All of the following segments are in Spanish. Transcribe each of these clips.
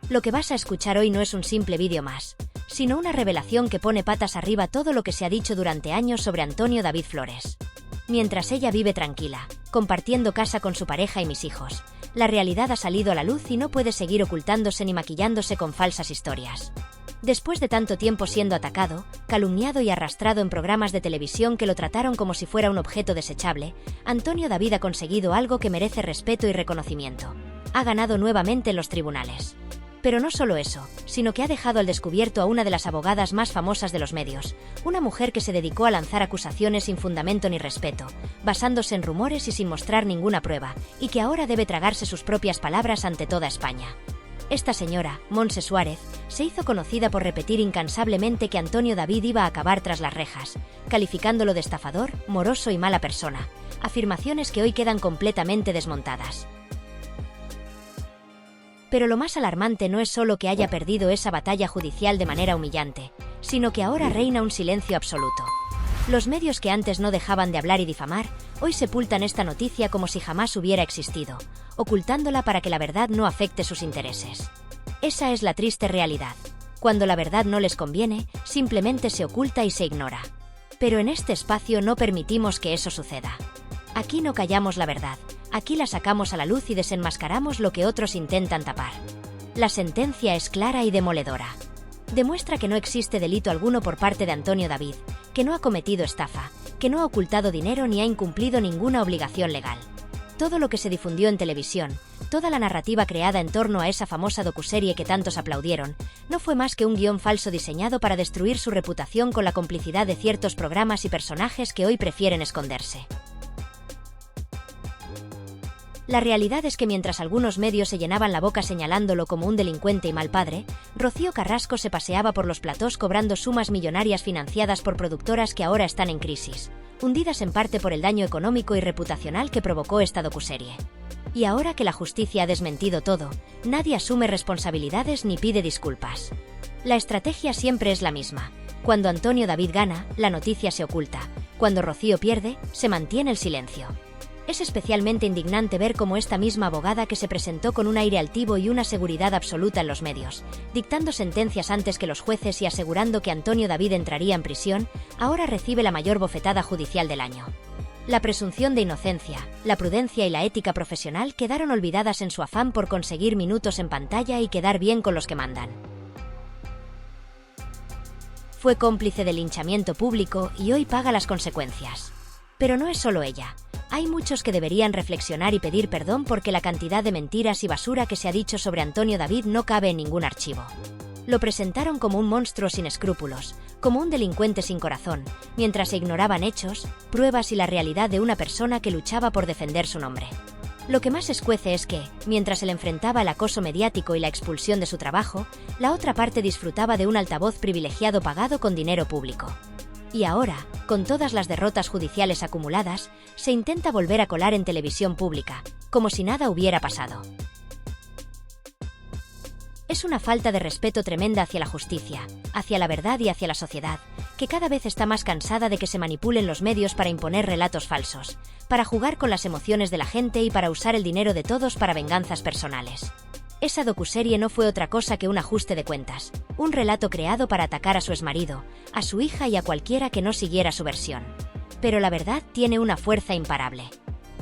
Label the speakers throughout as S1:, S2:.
S1: Lo que vas a escuchar hoy no es un simple vídeo más, sino una revelación que pone patas arriba todo lo que se ha dicho durante años sobre Antonio David Flores. Mientras ella vive tranquila, compartiendo casa con su pareja y mis hijos, la realidad ha salido a la luz y no puede seguir ocultándose ni maquillándose con falsas historias. Después de tanto tiempo siendo atacado, calumniado y arrastrado en programas de televisión que lo trataron como si fuera un objeto desechable, Antonio David ha conseguido algo que merece respeto y reconocimiento. Ha ganado nuevamente en los tribunales. Pero no solo eso, sino que ha dejado al descubierto a una de las abogadas más famosas de los medios, una mujer que se dedicó a lanzar acusaciones sin fundamento ni respeto, basándose en rumores y sin mostrar ninguna prueba, y que ahora debe tragarse sus propias palabras ante toda España. Esta señora, Montse Suárez, se hizo conocida por repetir incansablemente que Antonio David iba a acabar tras las rejas, calificándolo de estafador, moroso y mala persona, afirmaciones que hoy quedan completamente desmontadas. Pero lo más alarmante no es solo que haya perdido esa batalla judicial de manera humillante, sino que ahora reina un silencio absoluto. Los medios que antes no dejaban de hablar y difamar, hoy sepultan esta noticia como si jamás hubiera existido, ocultándola para que la verdad no afecte sus intereses. Esa es la triste realidad. Cuando la verdad no les conviene, simplemente se oculta y se ignora. Pero en este espacio no permitimos que eso suceda. Aquí no callamos la verdad, aquí la sacamos a la luz y desenmascaramos lo que otros intentan tapar. La sentencia es clara y demoledora. Demuestra que no existe delito alguno por parte de Antonio David, que no ha cometido estafa, que no ha ocultado dinero ni ha incumplido ninguna obligación legal. Todo lo que se difundió en televisión, toda la narrativa creada en torno a esa famosa docuserie que tantos aplaudieron, no fue más que un guión falso diseñado para destruir su reputación con la complicidad de ciertos programas y personajes que hoy prefieren esconderse. La realidad es que mientras algunos medios se llenaban la boca señalándolo como un delincuente y mal padre, Rocío Carrasco se paseaba por los platós cobrando sumas millonarias financiadas por productoras que ahora están en crisis, hundidas en parte por el daño económico y reputacional que provocó esta docuserie. Y ahora que la justicia ha desmentido todo, nadie asume responsabilidades ni pide disculpas. La estrategia siempre es la misma. Cuando Antonio David gana, la noticia se oculta. Cuando Rocío pierde, se mantiene el silencio. Es especialmente indignante ver cómo esta misma abogada que se presentó con un aire altivo y una seguridad absoluta en los medios, dictando sentencias antes que los jueces y asegurando que Antonio David entraría en prisión, ahora recibe la mayor bofetada judicial del año. La presunción de inocencia, la prudencia y la ética profesional quedaron olvidadas en su afán por conseguir minutos en pantalla y quedar bien con los que mandan. Fue cómplice del linchamiento público y hoy paga las consecuencias. Pero no es solo ella. Hay muchos que deberían reflexionar y pedir perdón porque la cantidad de mentiras y basura que se ha dicho sobre Antonio David no cabe en ningún archivo. Lo presentaron como un monstruo sin escrúpulos, como un delincuente sin corazón, mientras se ignoraban hechos, pruebas y la realidad de una persona que luchaba por defender su nombre. Lo que más escuece es que, mientras él enfrentaba el acoso mediático y la expulsión de su trabajo, la otra parte disfrutaba de un altavoz privilegiado pagado con dinero público. Y ahora, con todas las derrotas judiciales acumuladas, se intenta volver a colar en televisión pública, como si nada hubiera pasado. Es una falta de respeto tremenda hacia la justicia, hacia la verdad y hacia la sociedad, que cada vez está más cansada de que se manipulen los medios para imponer relatos falsos, para jugar con las emociones de la gente y para usar el dinero de todos para venganzas personales. Esa docuserie no fue otra cosa que un ajuste de cuentas, un relato creado para atacar a su exmarido, a su hija y a cualquiera que no siguiera su versión. Pero la verdad tiene una fuerza imparable.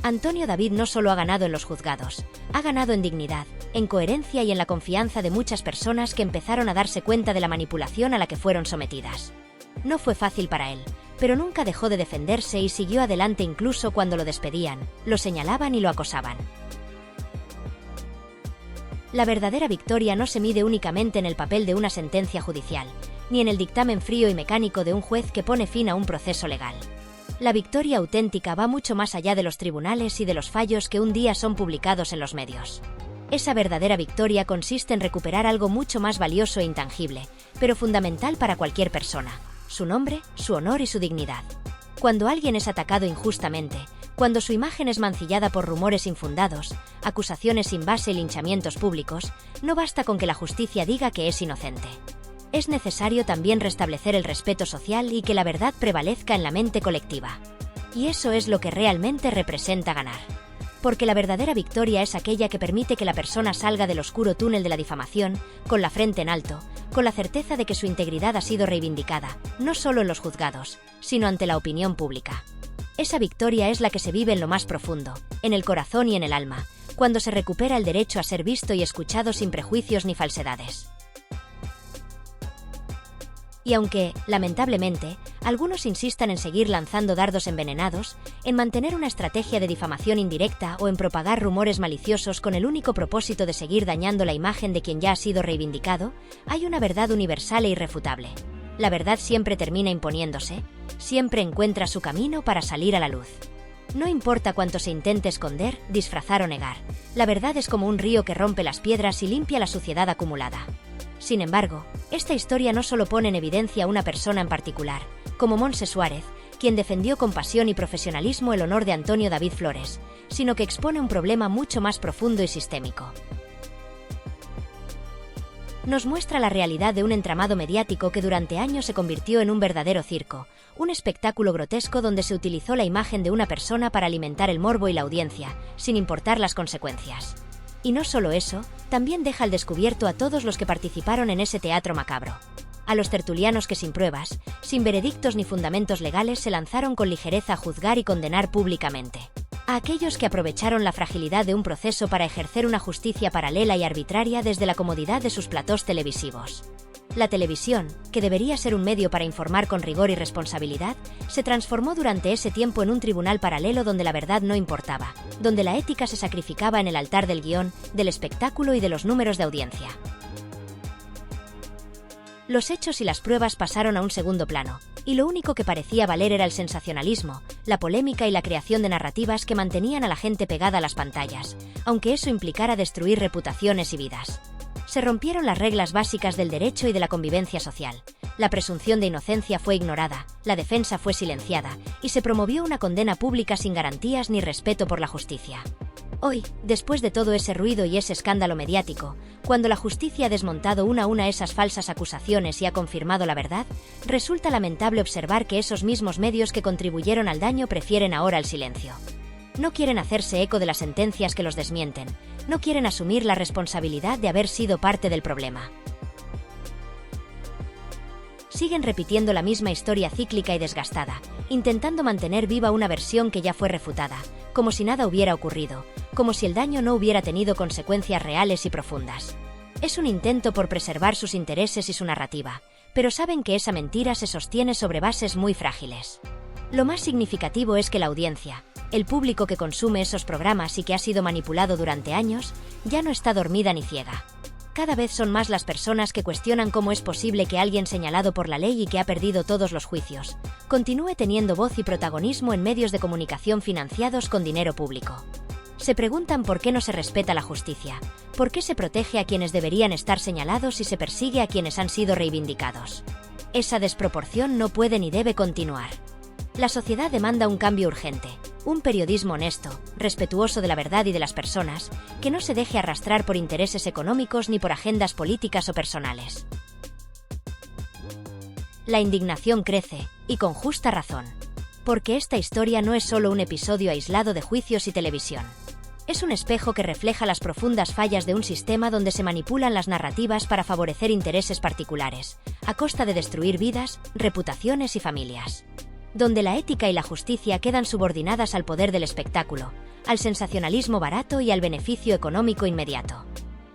S1: Antonio David no solo ha ganado en los juzgados, ha ganado en dignidad, en coherencia y en la confianza de muchas personas que empezaron a darse cuenta de la manipulación a la que fueron sometidas. No fue fácil para él, pero nunca dejó de defenderse y siguió adelante incluso cuando lo despedían, lo señalaban y lo acosaban. La verdadera victoria no se mide únicamente en el papel de una sentencia judicial, ni en el dictamen frío y mecánico de un juez que pone fin a un proceso legal. La victoria auténtica va mucho más allá de los tribunales y de los fallos que un día son publicados en los medios. Esa verdadera victoria consiste en recuperar algo mucho más valioso e intangible, pero fundamental para cualquier persona: su nombre, su honor y su dignidad. Cuando alguien es atacado injustamente, cuando su imagen es mancillada por rumores infundados, acusaciones sin base y linchamientos públicos, no basta con que la justicia diga que es inocente. Es necesario también restablecer el respeto social y que la verdad prevalezca en la mente colectiva. Y eso es lo que realmente representa ganar. Porque la verdadera victoria es aquella que permite que la persona salga del oscuro túnel de la difamación, con la frente en alto, con la certeza de que su integridad ha sido reivindicada, no solo en los juzgados, sino ante la opinión pública. Esa victoria es la que se vive en lo más profundo, en el corazón y en el alma, cuando se recupera el derecho a ser visto y escuchado sin prejuicios ni falsedades. Y aunque, lamentablemente, algunos insistan en seguir lanzando dardos envenenados, en mantener una estrategia de difamación indirecta o en propagar rumores maliciosos con el único propósito de seguir dañando la imagen de quien ya ha sido reivindicado, hay una verdad universal e irrefutable. La verdad siempre termina imponiéndose, siempre encuentra su camino para salir a la luz. No importa cuánto se intente esconder, disfrazar o negar, la verdad es como un río que rompe las piedras y limpia la suciedad acumulada. Sin embargo, esta historia no solo pone en evidencia a una persona en particular, como Montse Suárez, quien defendió con pasión y profesionalismo el honor de Antonio David Flores, sino que expone un problema mucho más profundo y sistémico. Nos muestra la realidad de un entramado mediático que durante años se convirtió en un verdadero circo, un espectáculo grotesco donde se utilizó la imagen de una persona para alimentar el morbo y la audiencia, sin importar las consecuencias. Y no solo eso, también deja al descubierto a todos los que participaron en ese teatro macabro. A los tertulianos que sin pruebas, sin veredictos ni fundamentos legales se lanzaron con ligereza a juzgar y condenar públicamente. A aquellos que aprovecharon la fragilidad de un proceso para ejercer una justicia paralela y arbitraria desde la comodidad de sus platós televisivos. La televisión, que debería ser un medio para informar con rigor y responsabilidad, se transformó durante ese tiempo en un tribunal paralelo donde la verdad no importaba, donde la ética se sacrificaba en el altar del guión, del espectáculo y de los números de audiencia. Los hechos y las pruebas pasaron a un segundo plano, y lo único que parecía valer era el sensacionalismo, la polémica y la creación de narrativas que mantenían a la gente pegada a las pantallas, aunque eso implicara destruir reputaciones y vidas. Se rompieron las reglas básicas del derecho y de la convivencia social. La presunción de inocencia fue ignorada, la defensa fue silenciada, y se promovió una condena pública sin garantías ni respeto por la justicia. Hoy, después de todo ese ruido y ese escándalo mediático, cuando la justicia ha desmontado una a una esas falsas acusaciones y ha confirmado la verdad, resulta lamentable observar que esos mismos medios que contribuyeron al daño prefieren ahora el silencio. No quieren hacerse eco de las sentencias que los desmienten, no quieren asumir la responsabilidad de haber sido parte del problema. Siguen repitiendo la misma historia cíclica y desgastada, intentando mantener viva una versión que ya fue refutada, como si nada hubiera ocurrido, como si el daño no hubiera tenido consecuencias reales y profundas. Es un intento por preservar sus intereses y su narrativa, pero saben que esa mentira se sostiene sobre bases muy frágiles. Lo más significativo es que la audiencia, el público que consume esos programas y que ha sido manipulado durante años, ya no está dormida ni ciega. Cada vez son más las personas que cuestionan cómo es posible que alguien señalado por la ley y que ha perdido todos los juicios, continúe teniendo voz y protagonismo en medios de comunicación financiados con dinero público. Se preguntan por qué no se respeta la justicia, por qué se protege a quienes deberían estar señalados y se persigue a quienes han sido reivindicados. Esa desproporción no puede ni debe continuar. La sociedad demanda un cambio urgente, un periodismo honesto, respetuoso de la verdad y de las personas, que no se deje arrastrar por intereses económicos ni por agendas políticas o personales. La indignación crece, y con justa razón. Porque esta historia no es solo un episodio aislado de juicios y televisión. Es un espejo que refleja las profundas fallas de un sistema donde se manipulan las narrativas para favorecer intereses particulares, a costa de destruir vidas, reputaciones y familias. Donde la ética y la justicia quedan subordinadas al poder del espectáculo, al sensacionalismo barato y al beneficio económico inmediato.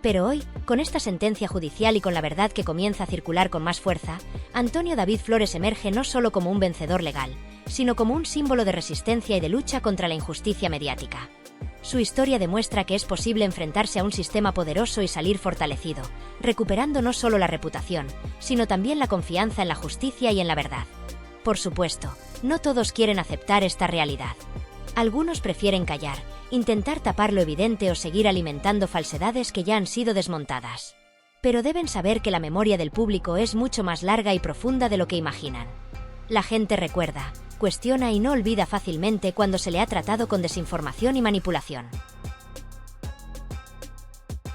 S1: Pero hoy, con esta sentencia judicial y con la verdad que comienza a circular con más fuerza, Antonio David Flores emerge no solo como un vencedor legal, sino como un símbolo de resistencia y de lucha contra la injusticia mediática. Su historia demuestra que es posible enfrentarse a un sistema poderoso y salir fortalecido, recuperando no solo la reputación, sino también la confianza en la justicia y en la verdad. Por supuesto, no todos quieren aceptar esta realidad. Algunos prefieren callar, intentar tapar lo evidente o seguir alimentando falsedades que ya han sido desmontadas. Pero deben saber que la memoria del público es mucho más larga y profunda de lo que imaginan. La gente recuerda, cuestiona y no olvida fácilmente cuando se le ha tratado con desinformación y manipulación.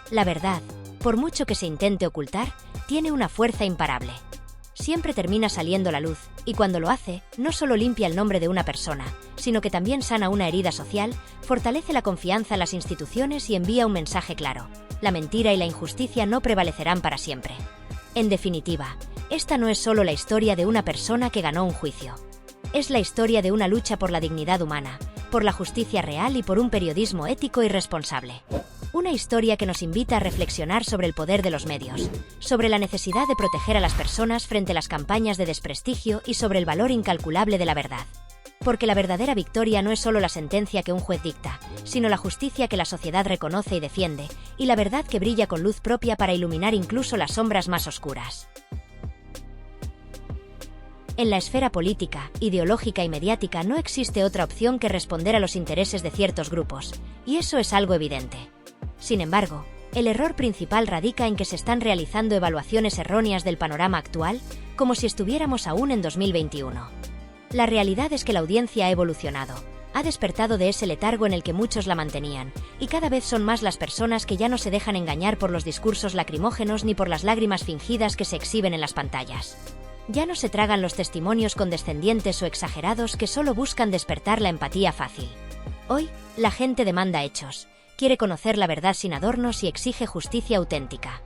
S1: La verdad, por mucho que se intente ocultar, tiene una fuerza imparable. siempre termina saliendo a la luz, y cuando lo hace, no solo limpia el nombre de una persona, sino que también sana una herida social, fortalece la confianza en las instituciones y envía un mensaje claro: la mentira y la injusticia no prevalecerán para siempre. En definitiva, esta no es solo la historia de una persona que ganó un juicio. Es la historia de una lucha por la dignidad humana, por la justicia real y por un periodismo ético y responsable. Una historia que nos invita a reflexionar sobre el poder de los medios, sobre la necesidad de proteger a las personas frente a las campañas de desprestigio y sobre el valor incalculable de la verdad. Porque la verdadera victoria no es solo la sentencia que un juez dicta, sino la justicia que la sociedad reconoce y defiende, y la verdad que brilla con luz propia para iluminar incluso las sombras más oscuras. En la esfera política, ideológica y mediática no existe otra opción que responder a los intereses de ciertos grupos, y eso es algo evidente. Sin embargo, el error principal radica en que se están realizando evaluaciones erróneas del panorama actual, como si estuviéramos aún en 2021. La realidad es que la audiencia ha evolucionado, ha despertado de ese letargo en el que muchos la mantenían, y cada vez son más las personas que ya no se dejan engañar por los discursos lacrimógenos ni por las lágrimas fingidas que se exhiben en las pantallas. Ya no se tragan los testimonios condescendientes o exagerados que solo buscan despertar la empatía fácil. Hoy, la gente demanda hechos, quiere conocer la verdad sin adornos y exige justicia auténtica.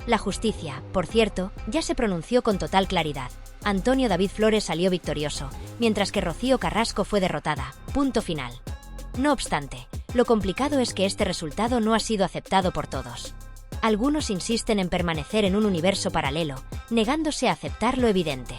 S1: La justicia, por cierto, ya se pronunció con total claridad. Antonio David Flores salió victorioso, mientras que Rocío Carrasco fue derrotada. Punto final. No obstante, lo complicado es que este resultado no ha sido aceptado por todos. Algunos insisten en permanecer en un universo paralelo, negándose a aceptar lo evidente.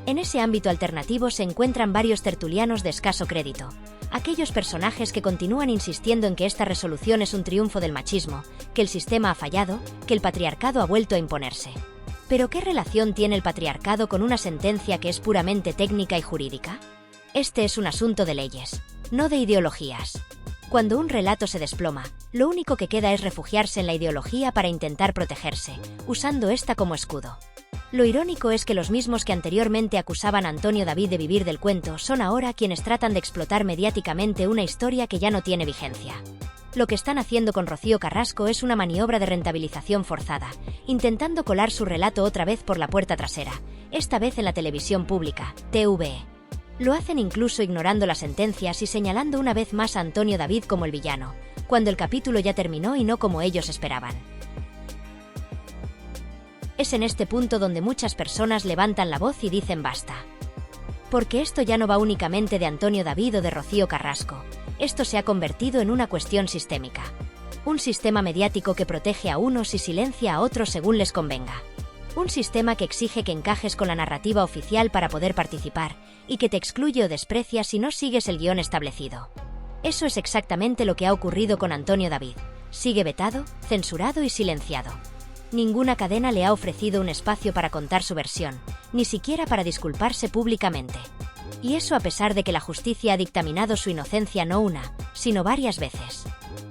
S1: En ese ámbito alternativo se encuentran varios tertulianos de escaso crédito. Aquellos personajes que continúan insistiendo en que esta resolución es un triunfo del machismo, que el sistema ha fallado, que el patriarcado ha vuelto a imponerse. ¿Pero qué relación tiene el patriarcado con una sentencia que es puramente técnica y jurídica? Este es un asunto de leyes, no de ideologías. Cuando un relato se desploma, lo único que queda es refugiarse en la ideología para intentar protegerse, usando esta como escudo. Lo irónico es que los mismos que anteriormente acusaban a Antonio David de vivir del cuento son ahora quienes tratan de explotar mediáticamente una historia que ya no tiene vigencia. Lo que están haciendo con Rocío Carrasco es una maniobra de rentabilización forzada, intentando colar su relato otra vez por la puerta trasera, esta vez en la televisión pública, TVE. Lo hacen incluso ignorando las sentencias y señalando una vez más a Antonio David como el villano, cuando el capítulo ya terminó y no como ellos esperaban. Es en este punto donde muchas personas levantan la voz y dicen basta. Porque esto ya no va únicamente de Antonio David o de Rocío Carrasco, esto se ha convertido en una cuestión sistémica. Un sistema mediático que protege a unos y silencia a otros según les convenga. Un sistema que exige que encajes con la narrativa oficial para poder participar, y que te excluye o desprecia si no sigues el guión establecido. Eso es exactamente lo que ha ocurrido con Antonio David. Sigue vetado, censurado y silenciado. Ninguna cadena le ha ofrecido un espacio para contar su versión, ni siquiera para disculparse públicamente. Y eso a pesar de que la justicia ha dictaminado su inocencia no una, sino varias veces.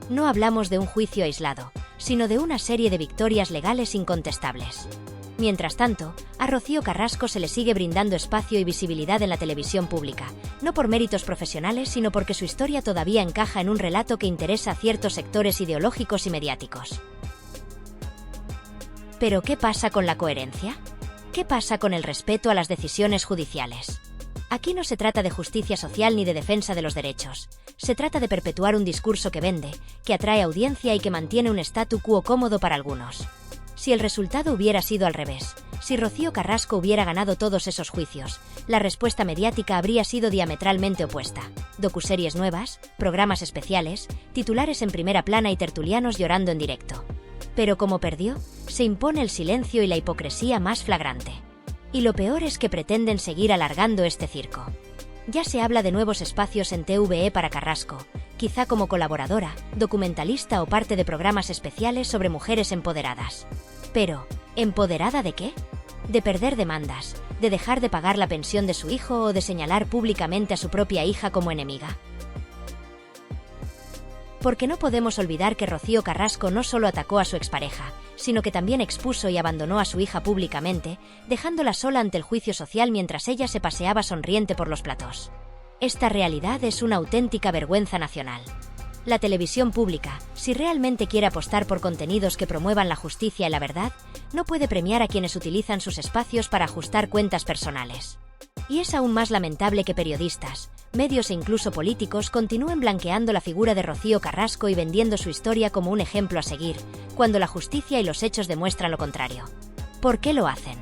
S1: No hablamos de un juicio aislado, sino de una serie de victorias legales incontestables. Mientras tanto, a Rocío Carrasco se le sigue brindando espacio y visibilidad en la televisión pública, no por méritos profesionales, sino porque su historia todavía encaja en un relato que interesa a ciertos sectores ideológicos y mediáticos. ¿Pero qué pasa con la coherencia? ¿Qué pasa con el respeto a las decisiones judiciales? Aquí no se trata de justicia social ni de defensa de los derechos. Se trata de perpetuar un discurso que vende, que atrae audiencia y que mantiene un statu quo cómodo para algunos. Si el resultado hubiera sido al revés, si Rocío Carrasco hubiera ganado todos esos juicios, la respuesta mediática habría sido diametralmente opuesta. Docuseries nuevas, programas especiales, titulares en primera plana y tertulianos llorando en directo. Pero como perdió, se impone el silencio y la hipocresía más flagrante. Y lo peor es que pretenden seguir alargando este circo. Ya se habla de nuevos espacios en TVE para Carrasco, quizá como colaboradora, documentalista o parte de programas especiales sobre mujeres empoderadas. Pero, ¿empoderada de qué? ¿De perder demandas, de dejar de pagar la pensión de su hijo o de señalar públicamente a su propia hija como enemiga? Porque no podemos olvidar que Rocío Carrasco no solo atacó a su expareja, sino que también expuso y abandonó a su hija públicamente, dejándola sola ante el juicio social mientras ella se paseaba sonriente por los platós. Esta realidad es una auténtica vergüenza nacional. La televisión pública, si realmente quiere apostar por contenidos que promuevan la justicia y la verdad, no puede premiar a quienes utilizan sus espacios para ajustar cuentas personales. Y es aún más lamentable que periodistas, medios e incluso políticos continúen blanqueando la figura de Rocío Carrasco y vendiendo su historia como un ejemplo a seguir, cuando la justicia y los hechos demuestran lo contrario. ¿Por qué lo hacen?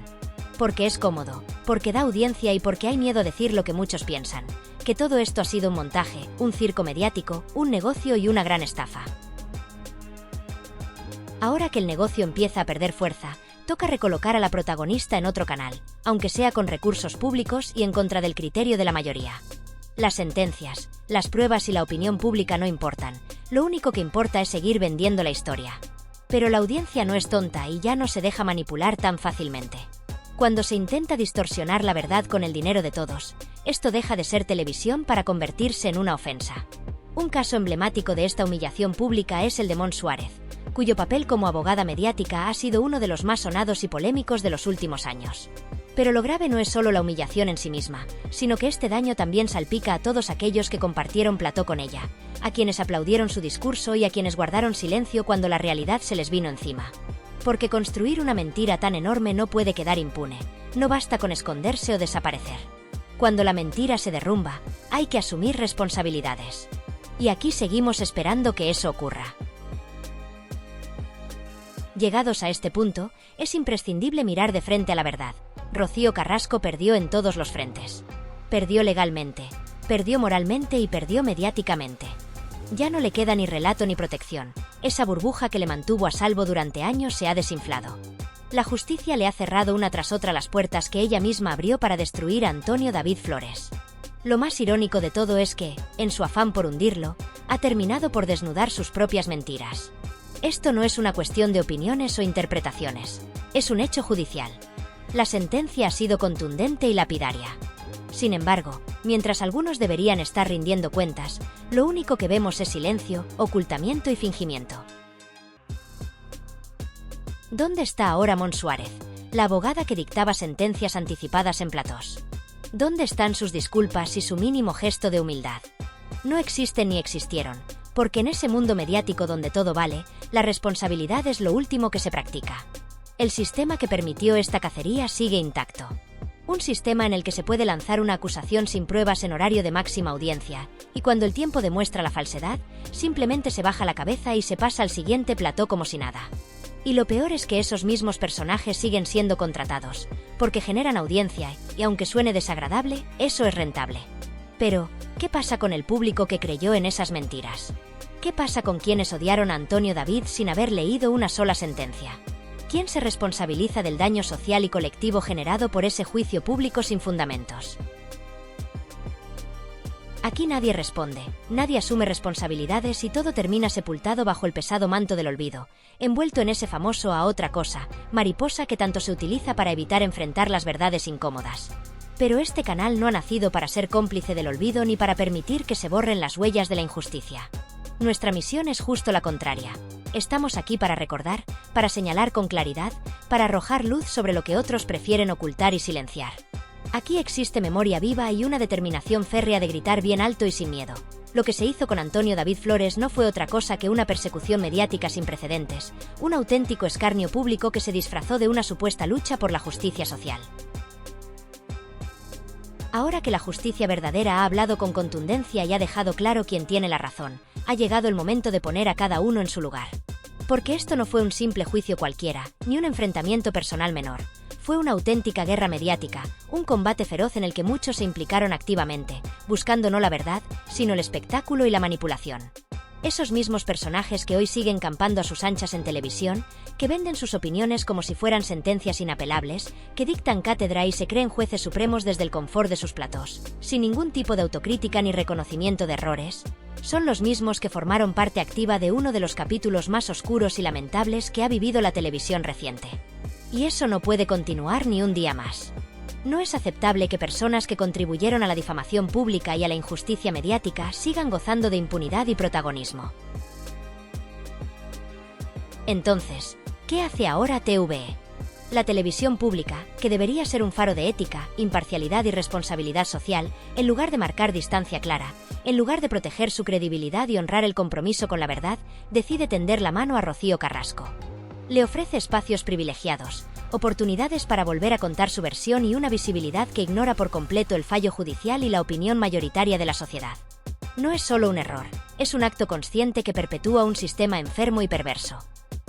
S1: Porque es cómodo, porque da audiencia y porque hay miedo a decir lo que muchos piensan, que todo esto ha sido un montaje, un circo mediático, un negocio y una gran estafa. Ahora que el negocio empieza a perder fuerza, toca recolocar a la protagonista en otro canal, aunque sea con recursos públicos y en contra del criterio de la mayoría. Las sentencias, las pruebas y la opinión pública no importan, lo único que importa es seguir vendiendo la historia. Pero la audiencia no es tonta y ya no se deja manipular tan fácilmente. Cuando se intenta distorsionar la verdad con el dinero de todos, esto deja de ser televisión para convertirse en una ofensa. Un caso emblemático de esta humillación pública es el de Mons Suárez, cuyo papel como abogada mediática ha sido uno de los más sonados y polémicos de los últimos años. Pero lo grave no es solo la humillación en sí misma, sino que este daño también salpica a todos aquellos que compartieron plató con ella, a quienes aplaudieron su discurso y a quienes guardaron silencio cuando la realidad se les vino encima. Porque construir una mentira tan enorme no puede quedar impune, no basta con esconderse o desaparecer. Cuando la mentira se derrumba, hay que asumir responsabilidades. Y aquí seguimos esperando que eso ocurra. Llegados a este punto, es imprescindible mirar de frente a la verdad. Rocío Carrasco perdió en todos los frentes. Perdió legalmente, perdió moralmente y perdió mediáticamente. Ya no le queda ni relato ni protección. Esa burbuja que le mantuvo a salvo durante años se ha desinflado. La justicia le ha cerrado una tras otra las puertas que ella misma abrió para destruir a Antonio David Flores. Lo más irónico de todo es que, en su afán por hundirlo, ha terminado por desnudar sus propias mentiras. Esto no es una cuestión de opiniones o interpretaciones. Es un hecho judicial. La sentencia ha sido contundente y lapidaria. Sin embargo, mientras algunos deberían estar rindiendo cuentas, lo único que vemos es silencio, ocultamiento y fingimiento. ¿Dónde está ahora Mons Suárez, la abogada que dictaba sentencias anticipadas en platós? ¿Dónde están sus disculpas y su mínimo gesto de humildad? No existen ni existieron, porque en ese mundo mediático donde todo vale, la responsabilidad es lo último que se practica. El sistema que permitió esta cacería sigue intacto. Un sistema en el que se puede lanzar una acusación sin pruebas en horario de máxima audiencia, y cuando el tiempo demuestra la falsedad, simplemente se baja la cabeza y se pasa al siguiente plató como si nada. Y lo peor es que esos mismos personajes siguen siendo contratados, porque generan audiencia, y aunque suene desagradable, eso es rentable. Pero, ¿qué pasa con el público que creyó en esas mentiras? ¿Qué pasa con quienes odiaron a Antonio David sin haber leído una sola sentencia? ¿Quién se responsabiliza del daño social y colectivo generado por ese juicio público sin fundamentos? Aquí nadie responde, nadie asume responsabilidades y todo termina sepultado bajo el pesado manto del olvido, envuelto en ese famoso "a otra cosa", mariposa que tanto se utiliza para evitar enfrentar las verdades incómodas. Pero este canal no ha nacido para ser cómplice del olvido ni para permitir que se borren las huellas de la injusticia. Nuestra misión es justo la contraria. Estamos aquí para recordar, para señalar con claridad, para arrojar luz sobre lo que otros prefieren ocultar y silenciar. Aquí existe memoria viva y una determinación férrea de gritar bien alto y sin miedo. Lo que se hizo con Antonio David Flores no fue otra cosa que una persecución mediática sin precedentes, un auténtico escarnio público que se disfrazó de una supuesta lucha por la justicia social. Ahora que la justicia verdadera ha hablado con contundencia y ha dejado claro quién tiene la razón, ha llegado el momento de poner a cada uno en su lugar. Porque esto no fue un simple juicio cualquiera, ni un enfrentamiento personal menor. Fue una auténtica guerra mediática, un combate feroz en el que muchos se implicaron activamente, buscando no la verdad, sino el espectáculo y la manipulación. Esos mismos personajes que hoy siguen campando a sus anchas en televisión, que venden sus opiniones como si fueran sentencias inapelables, que dictan cátedra y se creen jueces supremos desde el confort de sus platós, sin ningún tipo de autocrítica ni reconocimiento de errores, son los mismos que formaron parte activa de uno de los capítulos más oscuros y lamentables que ha vivido la televisión reciente. Y eso no puede continuar ni un día más. No es aceptable que personas que contribuyeron a la difamación pública y a la injusticia mediática sigan gozando de impunidad y protagonismo. Entonces, ¿qué hace ahora TVE? La televisión pública, que debería ser un faro de ética, imparcialidad y responsabilidad social, en lugar de marcar distancia clara, en lugar de proteger su credibilidad y honrar el compromiso con la verdad, decide tender la mano a Rocío Carrasco. Le ofrece espacios privilegiados, oportunidades para volver a contar su versión y una visibilidad que ignora por completo el fallo judicial y la opinión mayoritaria de la sociedad. No es solo un error, es un acto consciente que perpetúa un sistema enfermo y perverso.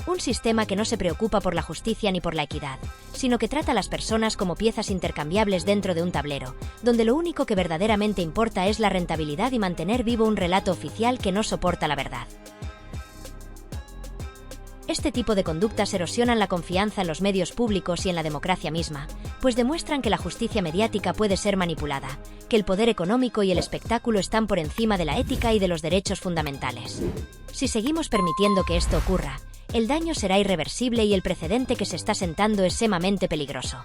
S1: Un sistema que no se preocupa por la justicia ni por la equidad, sino que trata a las personas como piezas intercambiables dentro de un tablero, donde lo único que verdaderamente importa es la rentabilidad y mantener vivo un relato oficial que no soporta la verdad. Este tipo de conductas erosionan la confianza en los medios públicos y en la democracia misma, pues demuestran que la justicia mediática puede ser manipulada, que el poder económico y el espectáculo están por encima de la ética y de los derechos fundamentales. Si seguimos permitiendo que esto ocurra, el daño será irreversible y el precedente que se está sentando es sumamente peligroso.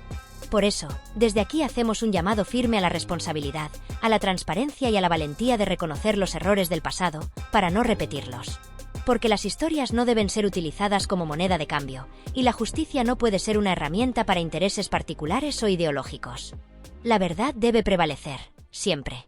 S1: Por eso, desde aquí hacemos un llamado firme a la responsabilidad, a la transparencia y a la valentía de reconocer los errores del pasado, para no repetirlos. Porque las historias no deben ser utilizadas como moneda de cambio, y la justicia no puede ser una herramienta para intereses particulares o ideológicos. La verdad debe prevalecer, siempre.